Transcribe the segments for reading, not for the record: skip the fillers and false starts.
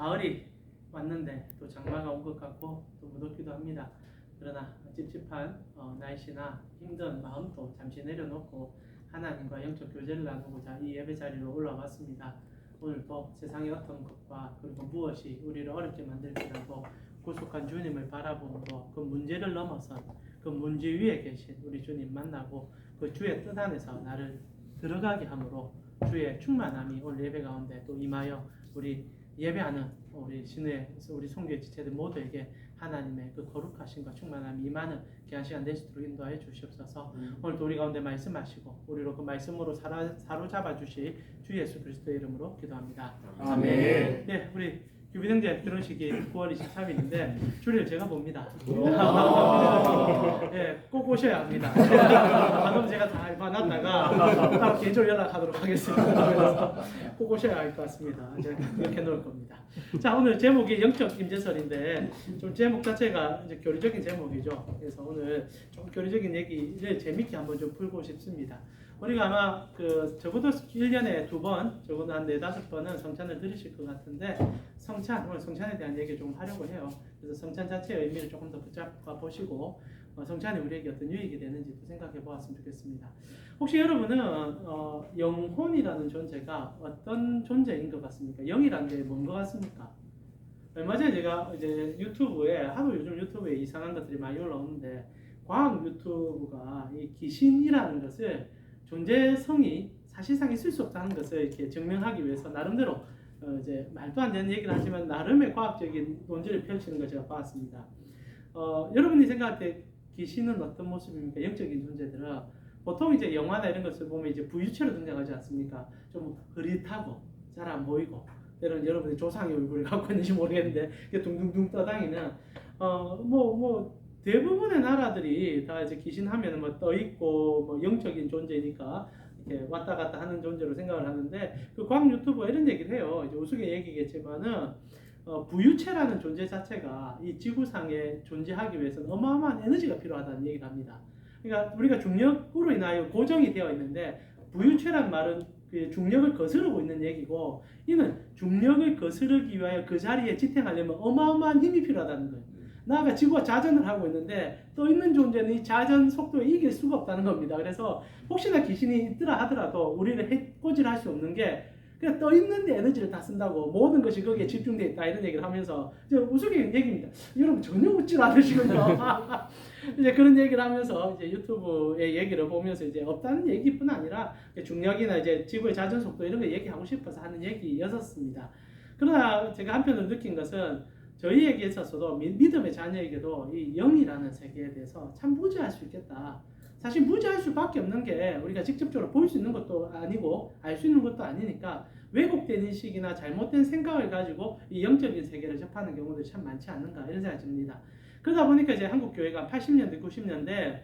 가을이 왔는데 또 장마가 온 것 같고 또 무덥기도 합니다. 그러나 찝찝한 날씨나 힘든 마음도 잠시 내려놓고 하나님과 영적 교제를 나누고자 이 예배 자리로 올라왔습니다. 오늘도 세상의 어떤 것과 그리고 무엇이 우리를 어렵게 만들지라도 구속한 주님을 바라보므로 그 문제를 넘어선 그 문제 위에 계신 우리 주님 만나고 그 주의 뜻 안에서 나를 들어가게 함으로 주의 충만함이 오늘 예배 가운데 또 임하여 우리 예배하는 우리 신의 우리 성교의 지체들 모두에게 하나님의 그 거룩하심과 충만함이 임하는 귀한 시간 되시도록 인도하여 주시옵소서. 오늘도 우리 가운데 말씀하시고 우리로 그 말씀으로 사로잡아 주실 주 예수 그리스도의 이름으로 기도합니다. 아멘. 네, 우리 규비등재 결혼식이 9월 23일인데 주례를 제가 봅니다. 네, 꼭 오셔야 합니다. 방금 제가 다 해놨다가 따로 개인적으로 연락하도록 하겠습니다. 그래서 꼭 오셔야 할 것 같습니다. 제가 기억해 놓을 겁니다. 자, 오늘 제목이 영적 임재설인데 좀 제목 자체가 이제 교리적인 제목이죠. 그래서 오늘 좀 교리적인 얘기를 재밌게 한번 좀 풀고 싶습니다. 우리가 아마 적어도 1년에 2번, 적어도 한 4-5번은 성찬을 드리실 것 같은데 오늘 성찬에 대한 얘기 좀 하려고 해요. 그래서 성찬 자체의 의미를 조금 더 붙잡아 보시고 성찬이 우리에게 어떤 유익이 되는지 또 생각해 보았으면 좋겠습니다. 혹시 여러분은 영혼이라는 존재가 어떤 존재인 것 같습니까? 영이라는 게 뭔 것 같습니까? 얼마 전에 제가 이제 유튜브에 하도 요즘 유튜브에 이상한 것들이 많이 올라오는데 과학 유튜브가 이 귀신이라는 것을 존재성이 사실상 있을 수 없다는 것을 이렇게 증명하기 위해서 나름대로 이제 말도 안 되는 얘기를 하지만 나름의 과학적인 논지를 펼치는 걸 제가 봤습니다. 여러분이 생각할 때 귀신은 어떤 모습입니까? 영적인 존재들은 보통 이제 영화나 이런 것을 보면 이제 부유체로 등장하지 않습니까? 좀 흐릿하고 잘 안 보이고 때로는 여러분이 조상의 얼굴을 갖고 있는지 모르겠는데 둥둥둥 떠다니는 대부분의 나라들이 다 이제 귀신하면 뭐 떠 있고 뭐 영적인 존재니까 이렇게 왔다 갔다 하는 존재로 생각을 하는데 그 과학 유튜브가 이런 얘기를 해요. 이제 우스개 얘기겠지만은 부유체라는 존재 자체가 이 지구상에 존재하기 위해서는 어마어마한 에너지가 필요하다는 얘기를 합니다. 그러니까 우리가 중력으로 인하여 고정이 되어 있는데 부유체란 말은 그 중력을 거스르고 있는 얘기고 이는 중력을 거스르기 위하여 그 자리에 지탱하려면 어마어마한 힘이 필요하다는 거예요. 나아가 지구가 자전을 하고 있는데 떠 있는 존재는 이 자전 속도에 이길 수가 없다는 겁니다. 그래서 혹시나 귀신이 있더라 하더라도 우리를 해코지를 할 수 없는 게 그냥 떠 있는데 에너지를 다 쓴다고 모든 것이 거기에 집중되어 있다 이런 얘기를 하면서 우스갯 얘기입니다. 여러분 전혀 웃질 않으시군요. 이제 그런 얘기를 하면서 이제 유튜브의 얘기를 보면서 이제 없다는 얘기뿐 아니라 중력이나 이제 지구의 자전 속도 이런 거 얘기하고 싶어서 하는 얘기였었습니다. 그러나 제가 한편으로 느낀 것은 저희에게 있어서도 믿음의 자녀에게도 이 영이라는 세계에 대해서 참 무지할 수 있겠다. 사실 무지할 수밖에 없는 게 우리가 직접적으로 볼 수 있는 것도 아니고 알 수 있는 것도 아니니까 왜곡된 인식이나 잘못된 생각을 가지고 이 영적인 세계를 접하는 경우들이 참 많지 않는가 이런 생각이 듭니다. 그러다 보니까 이제 한국 교회가 80년대, 90년대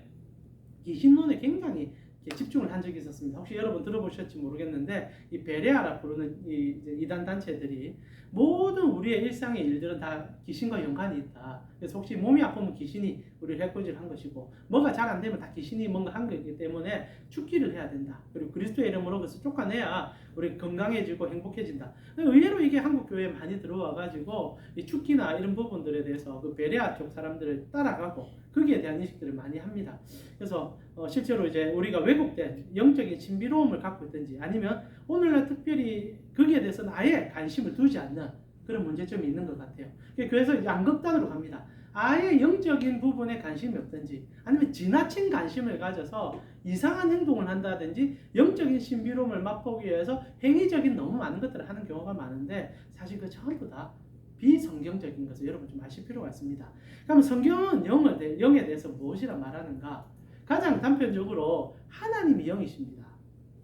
귀신론에 굉장히 집중을 한 적이 있었습니다. 혹시 여러분 들어보셨지 모르겠는데 이 베레아라 부르는 이 이단 단체들이 모든 우리의 일상의 일들은 다 귀신과 연관이 있다. 그래서 혹시 몸이 아프면 귀신이 우리를 해코지를 한 것이고 뭐가 잘 안 되면 다 귀신이 뭔가 한 거기 때문에 죽기를 해야 된다. 그리고 그리스도의 이름으로 그것을 쫓아내야 우리 건강해지고 행복해진다. 의외로 이게 한국 교회에 많이 들어와가지고 이 죽기나 이런 부분들에 대해서 그 베레아 쪽 사람들을 따라가고 거기에 대한 인식들을 많이 합니다. 그래서 실제로 이제 우리가 왜곡된 영적인 신비로움을 갖고 있든지 아니면 오늘날 특별히 거기에 대해서는 아예 관심을 두지 않는 그런 문제점이 있는 것 같아요. 그래서 양극단으로 갑니다. 아예 영적인 부분에 관심이 없든지 아니면 지나친 관심을 가져서 이상한 행동을 한다든지 영적인 신비로움을 맛보기 위해서 행위적인 너무 많은 것들을 하는 경우가 많은데 사실 그 전부 다 비성경적인 것을 여러분 좀 아실 필요가 있습니다. 그러면 성경은 영에 대해서 무엇이라 말하는가? 가장 단편적으로 하나님이 영이십니다.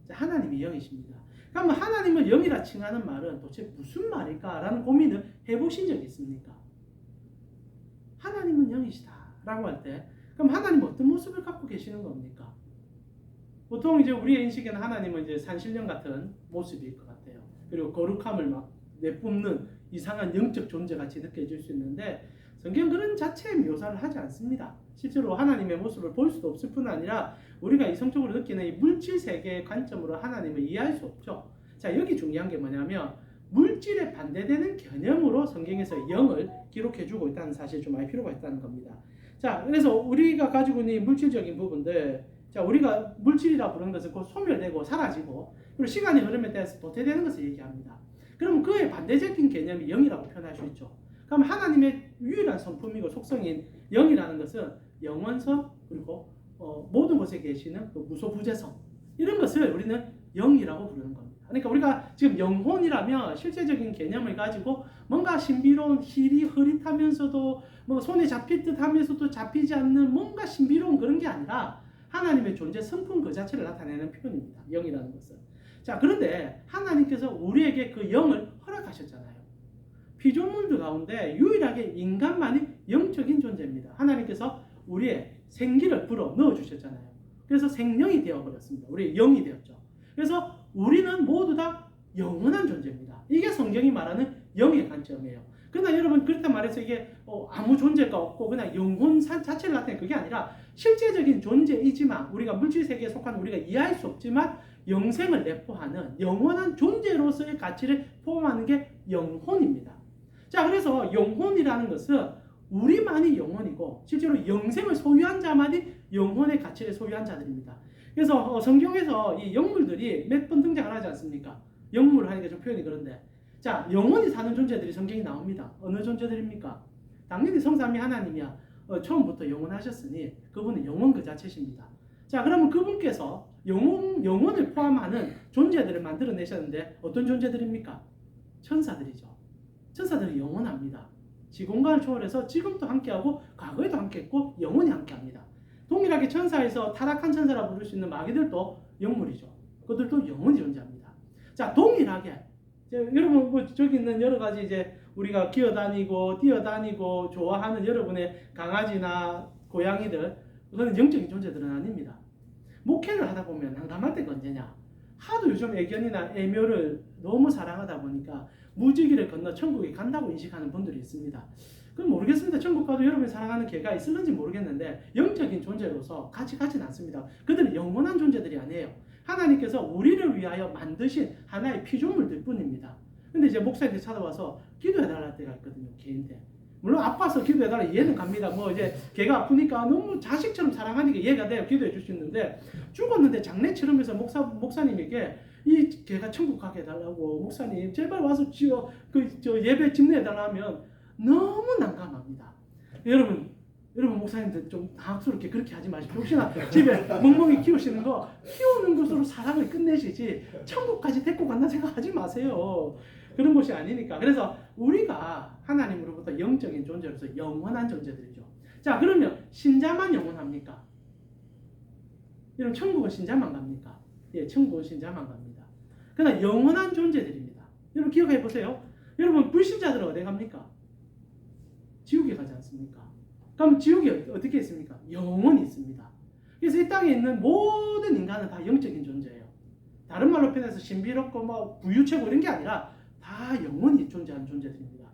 하나님이 영이십니다. 그러면 하나님을 영이라 칭하는 말은 도대체 무슨 말일까라는 고민을 해보신 적이 있습니까? 하나님은 영이시다 라고 할 때 그럼 하나님은 어떤 모습을 갖고 계시는 겁니까? 보통 이제 우리의 인식에는 하나님은 이제 산신령 같은 모습일 것 같아요. 그리고 거룩함을 막 내뿜는 이상한 영적 존재 같이 느껴질 수 있는데 성경은 그런 자체의 묘사를 하지 않습니다. 실제로 하나님의 모습을 볼 수도 없을 뿐 아니라 우리가 이성적으로 느끼는 이 물질 세계의 관점으로 하나님을 이해할 수 없죠. 자, 여기 중요한 게 뭐냐면 물질에 반대되는 개념으로 성경에서 영을 기록해주고 있다는 사실 좀 알 필요가 있다는 겁니다. 자, 그래서 우리가 가지고 있는 이 물질적인 부분들, 자, 우리가 물질이라 부르는 것은 곧 소멸되고 사라지고 그리고 시간이 흐름에 따라서 도태되는 것을 얘기합니다. 그러면 그에 반대적인 개념이 영이라고 표현할 수 있죠. 그럼 하나님의 유일한 성품이고 속성인 영이라는 것은 영원성 그리고 모든 곳에 계시는 그 무소부재성, 이런 것을 우리는 영이라고 부르는 겁니다. 그러니까 우리가 지금 영혼이라면 실제적인 개념을 가지고 뭔가 신비로운 힐이 흐릿하면서도 뭐 손에 잡힐 듯 하면서도 잡히지 않는 뭔가 신비로운 그런 게 아니라 하나님의 존재 성품 그 자체를 나타내는 표현입니다. 영이라는 것은. 자, 그런데 하나님께서 우리에게 그 영을 허락하셨잖아요. 피조물들 가운데 유일하게 인간만이 영적인 존재입니다. 하나님께서 우리의 생기를 불어 넣어주셨잖아요. 그래서 생명이 되어버렸습니다. 우리의 영이 되었죠. 그래서 우리는 모두 다 영원한 존재입니다. 이게 성경이 말하는 영의 관점이에요. 그러나 여러분, 그렇단 말해서 이게 아무 존재가 없고 그냥 영혼 자체를 나타내는 그게 아니라 실제적인 존재이지만 우리가 물질 세계에 속한 우리가 이해할 수 없지만 영생을 내포하는 영원한 존재로서의 가치를 포함하는 게 영혼입니다. 자, 그래서 영혼이라는 것은 우리만이 영혼이고 실제로 영생을 소유한 자만이 영혼의 가치를 소유한 자들입니다. 그래서 성경에서 이 영물들이 몇 번 등장을 하지 않습니까? 영물 하니까 좀 표현이 그런데, 자, 영원히 사는 존재들이 성경에 나옵니다. 어느 존재들입니까? 당연히 성삼위 하나님이야. 처음부터 영원하셨으니 그분은 영원 그 자체십니다. 자, 그러면 그분께서 영혼을 포함하는 존재들을 만들어내셨는데 어떤 존재들입니까? 천사들이죠. 천사들은 영원합니다. 시공간을 초월해서 지금도 함께하고 과거에도 함께했고 영원히 함께합니다. 동일하게 천사에서 타락한 천사라 부를 수 있는 마귀들도 영물이죠. 그들도 영원히 존재합니다. 자, 동일하게 여러분 뭐 저기 있는 여러 가지 이제 우리가 기어다니고 뛰어다니고 좋아하는 여러분의 강아지나 고양이들, 그거는 영적인 존재들은 아닙니다. 목회를 하다 보면 난감할 때가 언제냐? 하도 요즘 애견이나 애묘를 너무 사랑하다 보니까 무지개를 건너 천국에 간다고 인식하는 분들이 있습니다. 그건 모르겠습니다. 천국 가도 여러분이 사랑하는 개가 있을는지 모르겠는데 영적인 존재로서 같이 가진 않습니다. 그들은 영원한 존재들이 아니에요. 하나님께서 우리를 위하여 만드신 하나의 피조물들 뿐입니다. 근데 이제 목사님들 찾아와서 기도해달라는 때가 있거든요. 개인데. 물론 아파서 기도해달라 이해는 갑니다. 뭐 이제 개가 아프니까 너무 자식처럼 사랑하니까 이해가 돼요. 기도해 줄 수 있는데, 죽었는데 장례 치르면서 목사님에게 이 개가 천국 가게 해달라고, 목사님 제발 와서 예배 집례해달라 하면 너무 난감합니다. 여러분 목사님들 좀 당황스럽게 그렇게 하지 마십시오. 혹시나 집에 멍멍이 키우시는 거 키우는 것으로 사랑을 끝내시지 천국까지 데리고 간다 생각하지 마세요. 그런 것이 아니니까. 그래서 우리가 하나님으로부터 영적인 존재로서 영원한 존재들이죠. 자, 그러면 신자만 영원합니까? 여러분, 천국은 신자만 갑니까? 예, 천국은 신자만 갑니다. 그러나 영원한 존재들입니다. 여러분 기억해 보세요. 여러분, 불신자들은 어디 갑니까? 지옥에 가지 않습니까? 그럼 지옥이 어떻게 있습니까? 영원히 있습니다. 그래서 이 땅에 있는 모든 인간은 다 영적인 존재예요. 다른 말로 표현해서 신비롭고 뭐 부유체고 이런 게 아니라 다 영원히 존재하는 존재들입니다.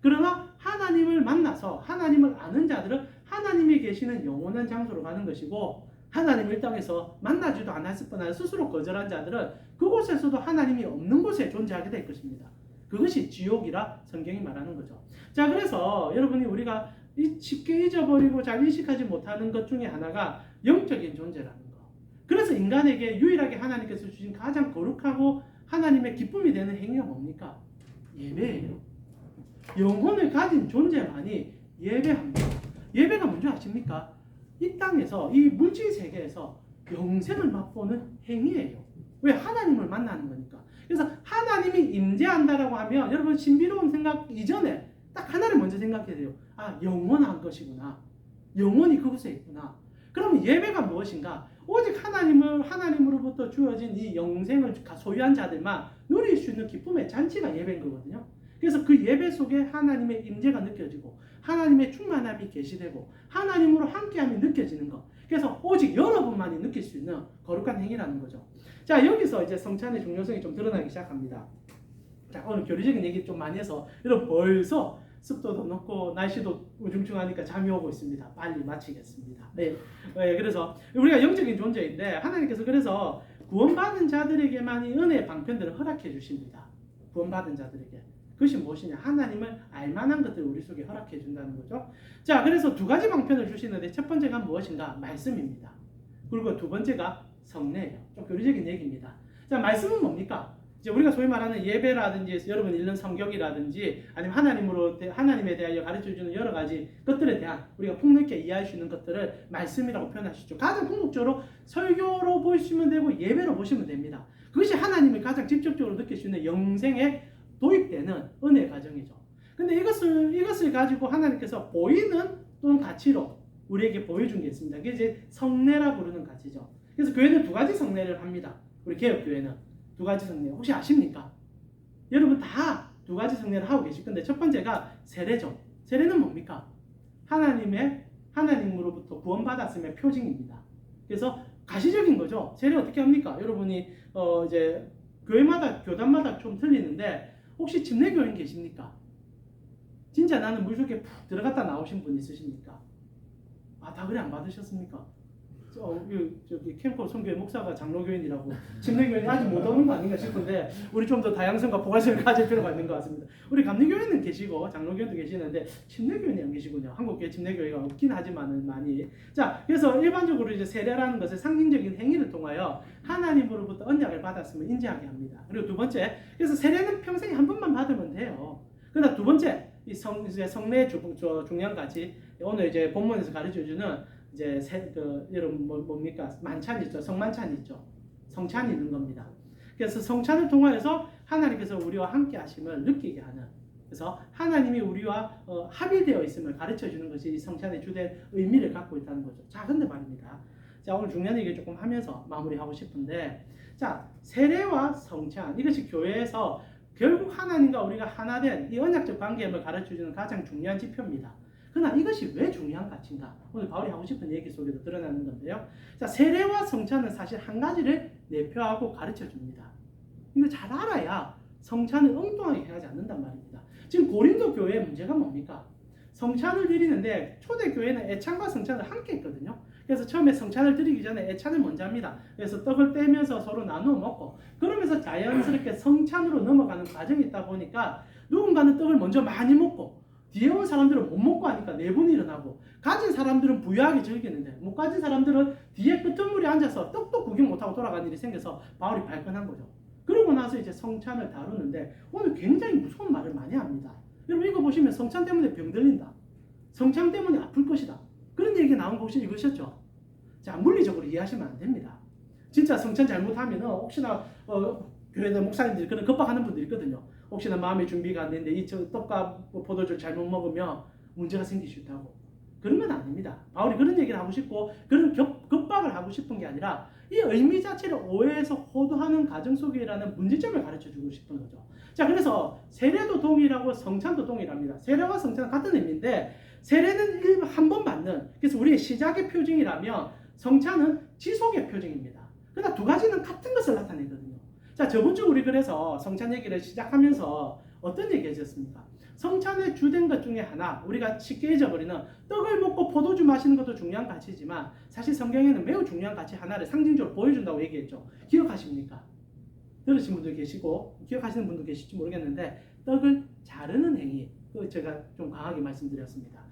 그러나 하나님을 만나서 하나님을 아는 자들은 하나님이 계시는 영원한 장소로 가는 것이고, 하나님을 땅에서 만나지도 않았을 뻔한 스스로 거절한 자들은 그곳에서도 하나님이 없는 곳에 존재하게 될 것입니다. 그것이 지옥이라 성경이 말하는 거죠. 자, 그래서 여러분이 우리가 쉽게 잊어버리고 잘 인식하지 못하는 것 중에 하나가 영적인 존재라는 거. 그래서 인간에게 유일하게 하나님께서 주신 가장 거룩하고 하나님의 기쁨이 되는 행위가 뭡니까? 예배예요. 영혼을 가진 존재만이 예배합니다. 예배가 뭔지 아십니까? 이 땅에서, 이 물질 세계에서 영생을 맛보는 행위예요. 왜? 하나님을 만나는 거니까. 그래서 하나님이 임재한다라고 하면 여러분 신비로운 생각 이전에 딱 하나를 먼저 생각해야 돼요. 아, 영원한 것이구나. 영원히 그곳에 있구나. 그러면 예배가 무엇인가? 오직 하나님으로부터 주어진 이 영생을 소유한 자들만 누릴 수 있는 기쁨의 잔치가 예배인 거거든요. 그래서 그 예배 속에 하나님의 임재가 느껴지고 하나님의 충만함이 계시되고 하나님으로 함께함이 느껴지는 것. 그래서 오직 여러분만이 느낄 수 있는 거룩한 행위라는 거죠. 자, 여기서 이제 성찬의 중요성이 좀 드러나기 시작합니다. 자, 오늘 교리적인 얘기 좀 많이 해서 여러분 벌써 습도도 높고 날씨도 우중충하니까 잠이 오고 있습니다. 빨리 마치겠습니다. 네, 그래서 우리가 영적인 존재인데 하나님께서 그래서 구원받은 자들에게만 이 은혜의 방편들을 허락해 주십니다. 구원받은 자들에게. 그것이 무엇이냐? 하나님을 알만한 것들을 우리 속에 허락해 준다는 거죠. 자, 그래서 두 가지 방편을 주시는데 첫 번째가 무엇인가? 말씀입니다. 그리고 두 번째가 성례예요. 좀 교리적인 얘기입니다. 자, 말씀은 뭡니까? 이제 우리가 소위 말하는 예배라든지 여러분 읽는 성경이라든지 아니면 하나님에 대하여 가르쳐주는 여러 가지 것들에 대한 우리가 폭넓게 이해할 수 있는 것들을 말씀이라고 표현하시죠. 가장 궁극적으로 설교로 보시면 되고 예배로 보시면 됩니다. 그것이 하나님을 가장 직접적으로 느낄 수 있는 영생에 도입되는 은혜의 과정이죠. 근데 이것을 가지고 하나님께서 보이는 또는 가치로 우리에게 보여준 게 있습니다. 그게 이제 성례라 부르는 가치죠. 그래서 교회는 두 가지 성례를 합니다. 우리 개혁교회는 두 가지 성례. 혹시 아십니까? 여러분 다 두 가지 성례를 하고 계실 건데 첫 번째가 세례죠. 세례는 뭡니까? 하나님으로부터 구원받았음의 표징입니다. 그래서 가시적인 거죠. 세례 어떻게 합니까? 여러분이 이제 교회마다 교단마다 좀 틀리는데 혹시 집례교인 계십니까? 진짜 나는 물속에 푹 들어갔다 나오신 분 있으십니까? 다 그래 안 받으셨습니까? 저기 캠프 선교회 목사가 장로교인이라고 집례교인 아직 못 오는 거 아닌가 싶은데 우리 좀 더 다양성과 포괄성을 가질 필요가 있는 것 같습니다. 우리 감리교회는 계시고 장로교인도 계시는데 집례교인이 안 계시군요. 한국교회 집례교회가 없긴 하지만은 많이. 자, 그래서 일반적으로 이제 세례라는 것을 상징적인 행위를 통하여 하나님으로부터 언약을 받았음을 인지하게 합니다. 그리고 두 번째, 그래서 세례는 평생에 한 번만 받으면 돼요. 그러나 두 번째, 이제 성례의 중요한 가치, 오늘 이제 본문에서 가르쳐주는 이제 여러분 뭡니까? 만찬 있죠. 성만찬 있죠. 성찬이 있는 겁니다. 그래서 성찬을 통하여서 하나님께서 우리와 함께 하심을 느끼게 하는, 그래서 하나님이 우리와 합의되어 있음을 가르쳐 주는 것이 이 성찬의 주된 의미를 갖고 있다는 거죠. 자, 근데 말입니다. 자, 오늘 중요한 얘기 조금 하면서 마무리하고 싶은데, 자, 세례와 성찬, 이것이 교회에서 결국 하나님과 우리가 하나 된 이 언약적 관계임을 가르쳐 주는 가장 중요한 지표입니다. 그러나 이것이 왜 중요한 가치인가? 오늘 바울이 하고 싶은 얘기 속에도 드러나는 건데요. 자, 세례와 성찬은 사실 한 가지를 내표하고 가르쳐 줍니다. 이거 잘 알아야 성찬을 엉뚱하게 행하지 않는단 말입니다. 지금 고린도 교회의 문제가 뭡니까? 성찬을 드리는데 초대교회는 애찬과 성찬을 함께 했거든요. 그래서 처음에 성찬을 드리기 전에 애찬을 먼저 합니다. 그래서 떡을 떼면서 서로 나누어 먹고, 그러면서 자연스럽게 성찬으로 넘어가는 과정이 있다 보니까 누군가는 떡을 먼저 많이 먹고 뒤에 온 사람들은 못 먹고 하니까 내분이 일어나고, 가진 사람들은 부유하게 즐기는데 못 가진 사람들은 뒤에 끄트물에 앉아서 떡도 구경 못하고 돌아가는 일이 생겨서 바울이 발끈한 거죠. 그러고 나서 이제 성찬을 다루는데 오늘 굉장히 무서운 말을 많이 합니다. 여러분 이거 보시면 성찬 때문에 병들린다, 성찬 때문에 아플 것이다, 그런 얘기가 나온 것이 이것이었죠. 자, 물리적으로 이해하시면 안 됩니다. 진짜 성찬 잘못하면 혹시나 교회들 목사님들이 그런 겁박하는 분들이 있거든요. 혹시나 마음의 준비가 안 됐는데 이 떡과 포도주를 잘못 먹으면 문제가 생길 수 있다고. 그러면 안 됩니다. 바울이 그런 얘기를 하고 싶고 그런 겁박을 하고 싶은 게 아니라 이 의미 자체를 오해해서 호도하는 과정 속이라는 문제점을 가르쳐주고 싶은 거죠. 자, 그래서 세례도 동일하고 성찬도 동일합니다. 세례와 성찬은 같은 의미인데 세례는 한 번 받는, 그래서 우리의 시작의 표징이라면 성찬은 지속의 표징입니다. 그러나 두 가지는 같은 것을 나타내거든요. 자, 저번 주 우리 그래서 성찬 얘기를 시작하면서 어떤 얘기 하셨습니까? 성찬의 주된 것 중에 하나, 우리가 쉽게 잊어버리는 떡을 먹고 포도주 마시는 것도 중요한 가치지만 사실 성경에는 매우 중요한 가치 하나를 상징적으로 보여준다고 얘기했죠. 기억하십니까? 들으신 분도 계시고 기억하시는 분도 계실지 모르겠는데 떡을 자르는 행위, 그 제가 좀 강하게 말씀드렸습니다.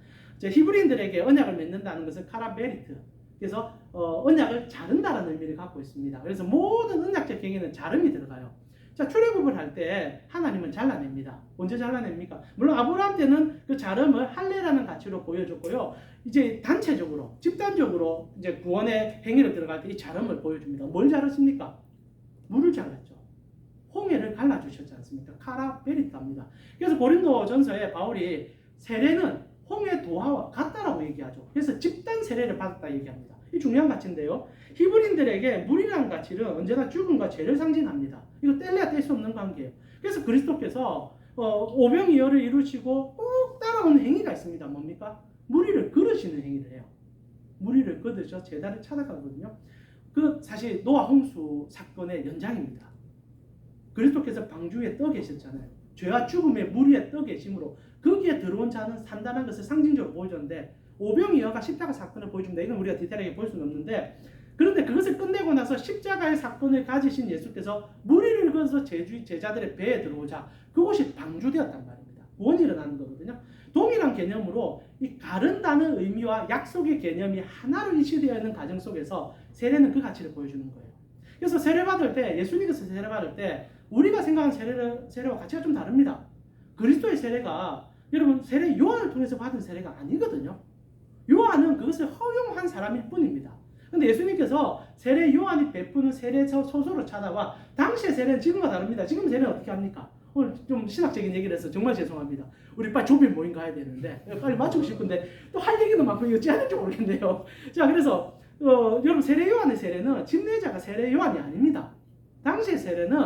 히브리인들에게 언약을 맺는다는 것은 카라베리트, 그래서 언약을 자른다는 의미를 갖고 있습니다. 그래서 모든 언약적 행위는 자름이 들어가요. 자, 출애굽을 할 때 하나님은 잘라냅니다. 언제 잘라냅니까? 물론 아브라함 때는 그 자름을 할례라는 가치로 보여줬고요. 이제 단체적으로, 집단적으로 이제 구원의 행위로 들어갈 때 이 자름을 보여줍니다. 뭘 자르십니까? 물을 잘랐죠. 홍해를 갈라주셨지 않습니까? 카라베리타입니다. 그래서 고린도전서에 바울이 세례는 홍해 도하와 같다라고 얘기하죠. 그래서 집단 세례를 받았다 얘기합니다. 이 중요한 가치인데요. 히브리인들에게 물이라는 가치는 언제나 죽음과 죄를 상징합니다. 이거 뗄래야 뗄 수 없는 관계예요. 그래서 그리스도께서 오병이어를 이루시고 꼭 따라오는 행위가 있습니다. 뭡니까? 무리를 거두시는 행위를 해요. 무리를 거두셔 제단을 찾아가거든요. 그 사실 노아 홍수 사건의 연장입니다. 그리스도께서 방주에 떠 계셨잖아요. 죄와 죽음의 물 위에 떠 계심으로 거기에 들어온 자는 산다는 것을 상징적으로 보여줬는데 오병이어가 십자가 사건을 보여줍니다. 이건 우리가 디테일하게 볼 수는 없는데 그런데 그것을 끝내고 나서 십자가의 사건을 가지신 예수께서 무리를 그어서 제자들의 배에 들어오자 그곳이 방주되었단 말입니다. 구원이 일어나는 거거든요. 동일한 개념으로 이 가른다는 의미와 약속의 개념이 하나로 일치되어 있는 과정 속에서 세례는 그 가치를 보여주는 거예요. 그래서 세례받을 때, 예수님께서 세례받을 때 우리가 생각하는 세례와 가치가 좀 다릅니다. 그리스도의 세례가 여러분 세례 요한을 통해서 받은 세례가 아니거든요. 요한은 그것을 허용한 사람일 뿐입니다. 근데 예수님께서 세례 요한이 베푸는 세례 소서로 찾아와 당시의 세례는 지금과 다릅니다. 지금 세례는 어떻게 합니까? 오늘 좀 신학적인 얘기를 해서 정말 죄송합니다. 우리 빨리 조별 모임 가야 되는데 빨리 맞추고 싶은데 또 할 얘기도 많고 이거 어찌해야 될지 모르겠네요. 자, 그래서 여러분 세례 요한의 세례는 침례자가 세례 요한이 아닙니다. 당시의 세례는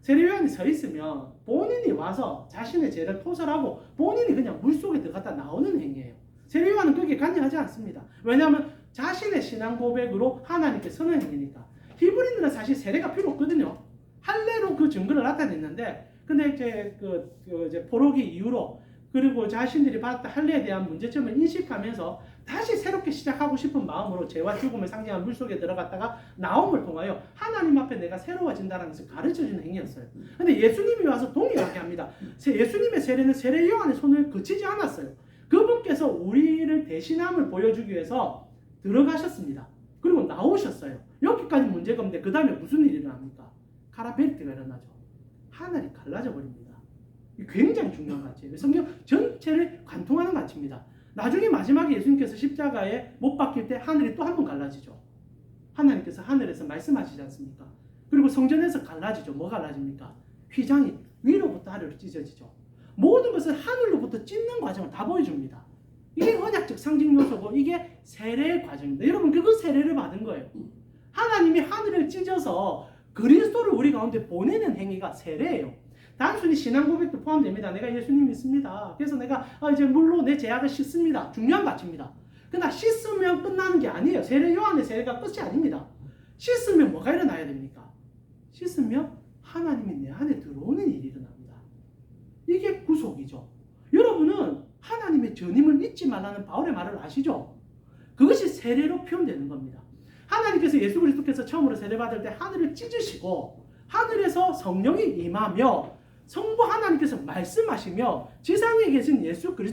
세례 요한이 서 있으면 본인이 와서 자신의 죄를 토설하고 본인이 그냥 물속에 들어갔다 나오는 행위예요. 세례 요한은 거기에 관여하지 않습니다. 왜냐하면 자신의 신앙 고백으로 하나님께 서는 행위니까. 히브리인들은 사실 세례가 필요 없거든요. 할례로 그 증거를 나타냈는데, 근데 이제 포로기 이후로 그리고 자신들이 받았던 할례에 대한 문제점을 인식하면서 다시 새롭게 시작하고 싶은 마음으로 죄와 죽음을 상징하는 물속에 들어갔다가 나옴을 통하여 하나님 앞에 내가 새로워진다는 것을 가르쳐주는 행위였어요. 근데 예수님이 와서 동일하게 합니다. 예수님의 세례는 세례 요한의 손을 거치지 않았어요. 그분께서 우리를 대신함을 보여주기 위해서 들어가셨습니다. 그리고 나오셨어요. 여기까지 문제가 없는데 그 다음에 무슨 일이 일어납니까? 카라벨트가 일어나죠. 하늘이 갈라져 버립니다. 굉장히 중요한 가치예요. 성경 전체를 관통하는 가치입니다. 나중에 마지막에 예수님께서 십자가에 못 박힐 때 하늘이 또 한 번 갈라지죠. 하나님께서 하늘에서 말씀하시지 않습니까? 그리고 성전에서 갈라지죠. 뭐 갈라집니까? 휘장이 위로부터 아래로 찢어지죠. 모든 것을 하늘로부터 찢는 과정을 다 보여줍니다. 이게 언약적 상징 요소고 이게 세례의 과정입니다. 여러분 그거 세례를 받은 거예요. 하나님이 하늘을 찢어서 그리스도를 우리 가운데 보내는 행위가 세례예요. 단순히 신앙 고백도 포함됩니다. 내가 예수님 믿습니다. 그래서 내가 이제 물로 내 죄악을 씻습니다. 중요한 가치입니다. 그러나 씻으면 끝나는 게 아니에요. 세례 요한의 세례가 끝이 아닙니다. 씻으면 뭐가 일어나야 됩니까? 씻으면 하나님이 내 안에 들어오는 일이 일어납니다. 이게 구속이죠. 여러분은 하나님의 전임을 잊지 말라는 바울의 말을 아시죠? 그것이 세례로 표현되는 겁니다. 하나님께서 예수 그리스도께서 처음으로 세례받을 때 하늘을 찢으시고 하늘에서 성령이 임하며 성부 하나님께서 말씀하시며 지상에 계신 예수 그리스도